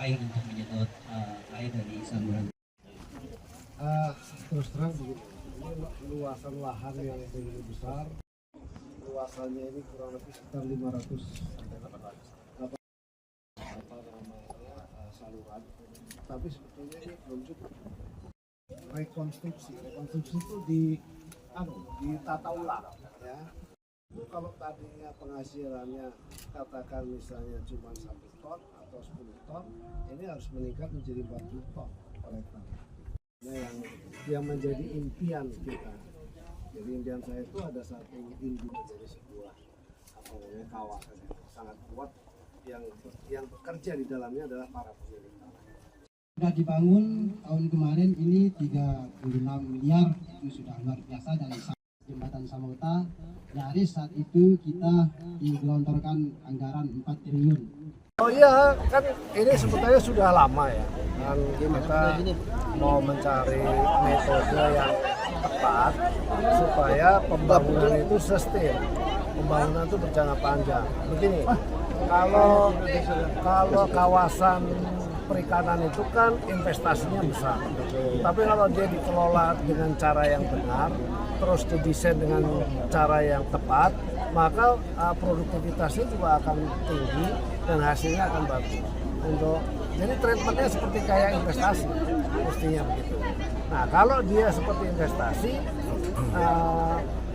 air untuk menyedot air dari saluran. Terus terang begitu, ini luasan lahan yang begitu besar, luasannya ini kurang lebih sekitar 500 sampai 800 saluran, tapi sebetulnya ini belum cukup. Rekonstruksi itu ditata ulang ya. Kalau tadinya penghasilannya katakan misalnya cuma 1 ton atau 10 ton, ini harus meningkat menjadi 40 ton per hektar. Nah, yang menjadi impian kita. Jadi impian saya itu ada satu induk menjadi sebuah kawasan yang sangat kuat, yang bekerja di dalamnya adalah para pemilik tanah. Sudah dibangun tahun kemarin ini 36 miliar, itu sudah luar biasa. Dan jembatan Samauta nyaris saat itu kita digelontorkan anggaran 4 triliun. Oh iya, kan ini sebetulnya sudah lama ya, dan kita mau mencari metode yang tepat supaya pembangunan itu sustain, pembangunan itu berjangka panjang. Begini, kalau kawasan perikanan itu kan investasinya besar, tapi kalau dia dikelola dengan cara yang benar, terus didesain dengan cara yang tepat, maka produktivitasnya juga akan tinggi dan hasilnya akan bagus. Jadi treatmentnya seperti kayak investasi, mestinya begitu. Nah, kalau dia seperti investasi,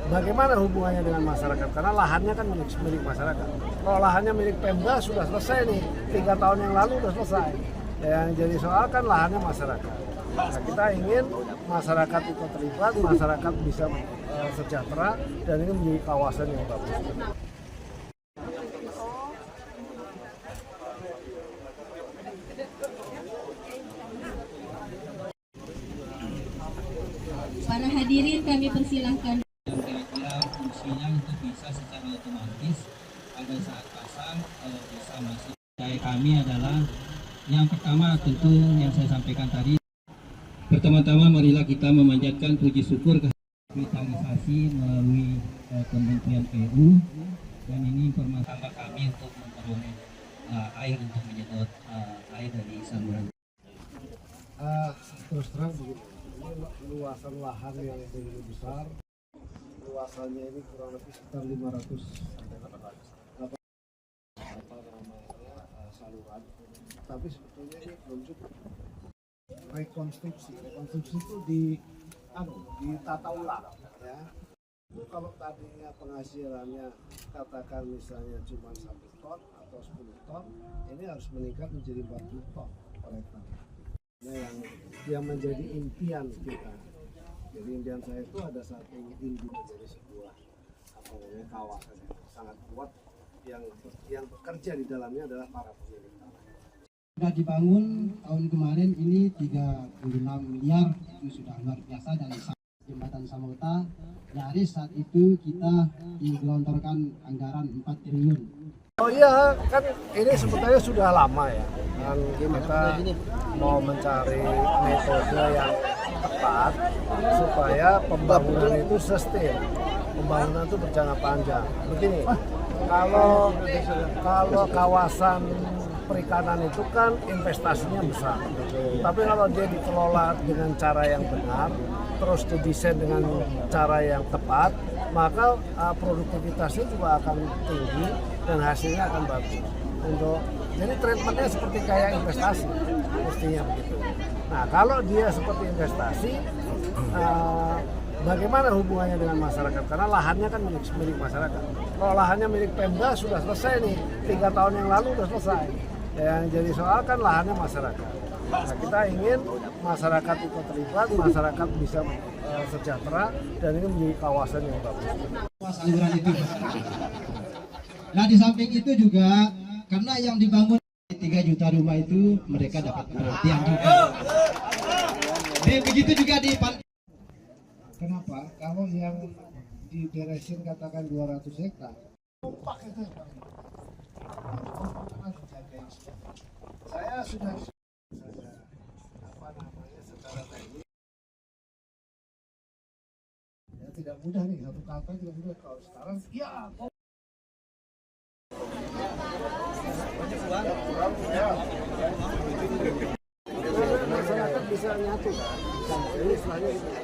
bagaimana hubungannya dengan masyarakat? Karena lahannya kan milik masyarakat. Kalau lahannya milik Pemda sudah selesai nih, 3 tahun yang lalu sudah selesai. Yang jadi soal kan lahannya masyarakat. Nah, kita ingin masyarakat ikut terlibat, masyarakat bisa sejahtera, dan ini menjadi kawasan yang bagus. Para hadirin kami persilahkan. Yang kira-kira fungsinya untuk bisa secara otomatis pada saat pasang bisa masuk. Kayak kami adalah yang pertama tentu yang saya sampaikan tadi. Pertama-tama marilah kita memanjatkan puji syukur ke revitalisasi melalui Kementerian PU, dan ini informasi tambah kami untuk memperoleh air untuk menyedot air dari saluran. Terus terang begitu, ini luasan lahan yang begitu besar, luasannya ini kurang lebih sekitar 500 sampai 800 saluran, tapi sebetulnya ini belum cukup. Rekonstruksi itu ditata ulang ya. Kalau tadinya penghasilannya katakan misalnya cuma 1 ton atau 10 ton, ini harus meningkat menjadi 40 ton per hektar. Nah, yang menjadi impian kita. Jadi impian saya itu ada satu induk menjadi sebuah kawasan yang sangat kuat, yang bekerja di dalamnya adalah para pemilik tanah. Sudah dibangun tahun kemarin ini 36 miliar, itu sudah luar biasa. Dan jembatan Samauta nyaris saat itu kita digelontorkan anggaran 4 triliun. Oh iya, kan ini sebetulnya sudah lama ya, dan kita mau mencari metode yang tepat supaya pembangunan itu sustain, pembangunan itu berjangka panjang. Begini, kalau kawasan perikanan itu kan investasinya besar, tapi kalau dia dikelola dengan cara yang benar, terus didesain dengan cara yang tepat, maka produktivitasnya juga akan tinggi dan hasilnya akan bagus. Jadi treatmentnya seperti kayak investasi, mestinya begitu. Nah, kalau dia seperti investasi, bagaimana hubungannya dengan masyarakat? Karena lahannya kan milik masyarakat. Kalau lahannya milik Pemda sudah selesai nih, 3 tahun yang lalu sudah selesai. Yang jadi soal kan lahannya masyarakat. Nah, kita ingin masyarakat ikut terlibat, masyarakat bisa sejahtera, dan ini menjadi kawasan yang bagus. Saluran itu. Nah, di samping itu juga karena yang dibangun 3 juta rumah itu mereka dapat perhatian juga. Begitu juga di Kenapa? Kalau yang diberesin katakan 200 hektar, saya sudah secara teknis ya tidak mudah nih, satu kata tidak mudah. Kalau sekarang ya Masyarakat bisa nyatu kan. Ini istilahnya untuk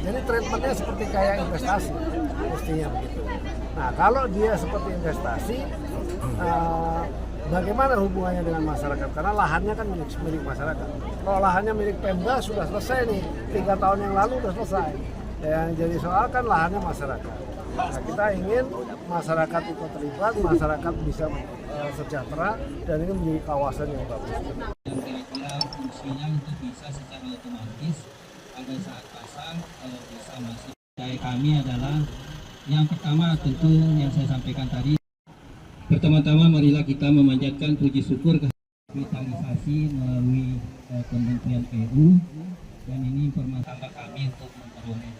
jadi treatmentnya seperti kayak investasi mestinya begitu. Nah kalau dia seperti investasi, bagaimana hubungannya dengan masyarakat? Karena lahannya kan milik masyarakat. Kalau lahannya milik Pemda sudah selesai nih, 3 tahun yang lalu sudah selesai. Yang jadi soal kan lahannya masyarakat. Nah, kita ingin masyarakat ikut terlibat, masyarakat bisa sejahtera dan ini menjadi kawasan yang bagus. Yang kira-kira fungsinya untuk bisa secara otomatis pada saat pasang bisa masuk. Dari kami adalah yang pertama tentu yang saya sampaikan tadi. Pertama-tama marilah kita memanjatkan puji syukur ke revitalisasi melalui Kementerian PU dan ini informasi tambah kami untuk memperoleh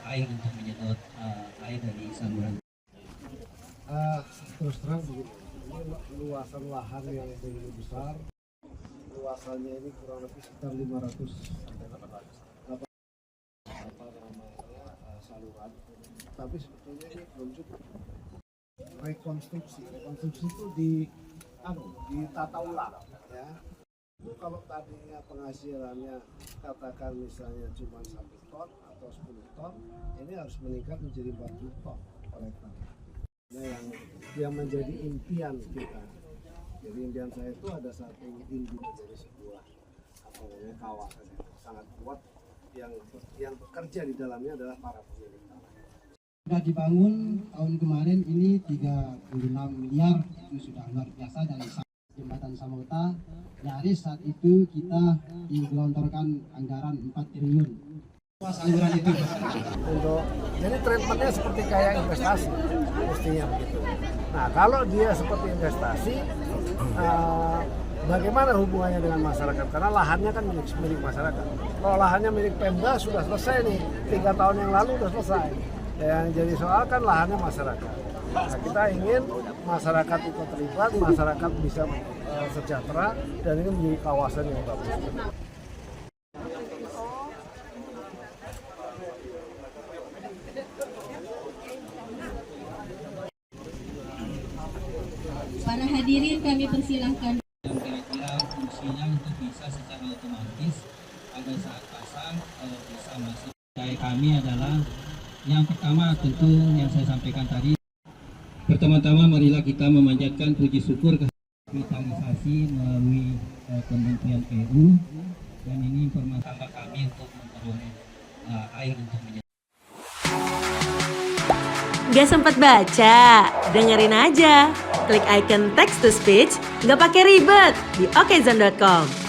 air untuk menyedot air dari saluran. Terus terang begitu, ini luasan lahan yang begitu besar, luasannya ini kurang lebih sekitar 500 sampai 800 saluran, tapi sebetulnya ini belum cukup. Rekonstruksi itu ditata ulang ya. Itu kalau tadinya penghasilannya katakan misalnya cuma 1 ton atau 10 ton, ini harus meningkat menjadi 40 ton per hektar. Nah, yang menjadi impian kita. Jadi impian saya itu ada satu induk menjadi sebuah kawasan yang sangat kuat yang bekerja di dalamnya adalah para pemilik tanah. Sudah dibangun tahun kemarin ini 36 miliar, itu sudah luar biasa. Dan jembatan Samauta nyaris saat itu kita digelontorkan anggaran 4 triliun. Saluran itu Jadi treatmentnya seperti kayak investasi mestinya begitu. Nah kalau dia seperti investasi, bagaimana hubungannya dengan masyarakat? Karena lahannya kan milik masyarakat. Kalau lahannya milik Pemda sudah selesai nih, 3 tahun yang lalu sudah selesai. Yang jadi soal kan lahannya masyarakat. Nah, kita ingin masyarakat ikut terlibat, masyarakat bisa sejahtera dan ini menjadi kawasan yang bagus. Para hadirin kami persilahkan. Yang kira-kira fungsinya untuk bisa secara otomatis pada saat pasang bisa masuk. Dari kami adalah yang pertama tentu yang saya sampaikan tadi. Pertama-tama marilah kita memanjatkan puji syukur ke revitalisasi melalui Kementerian PU dan ini informasi tambah kami untuk memperoleh air untuk menyedot. Gak sempat baca? Dengerin aja. Klik icon text to speech, gak pakai ribet di okezone.com.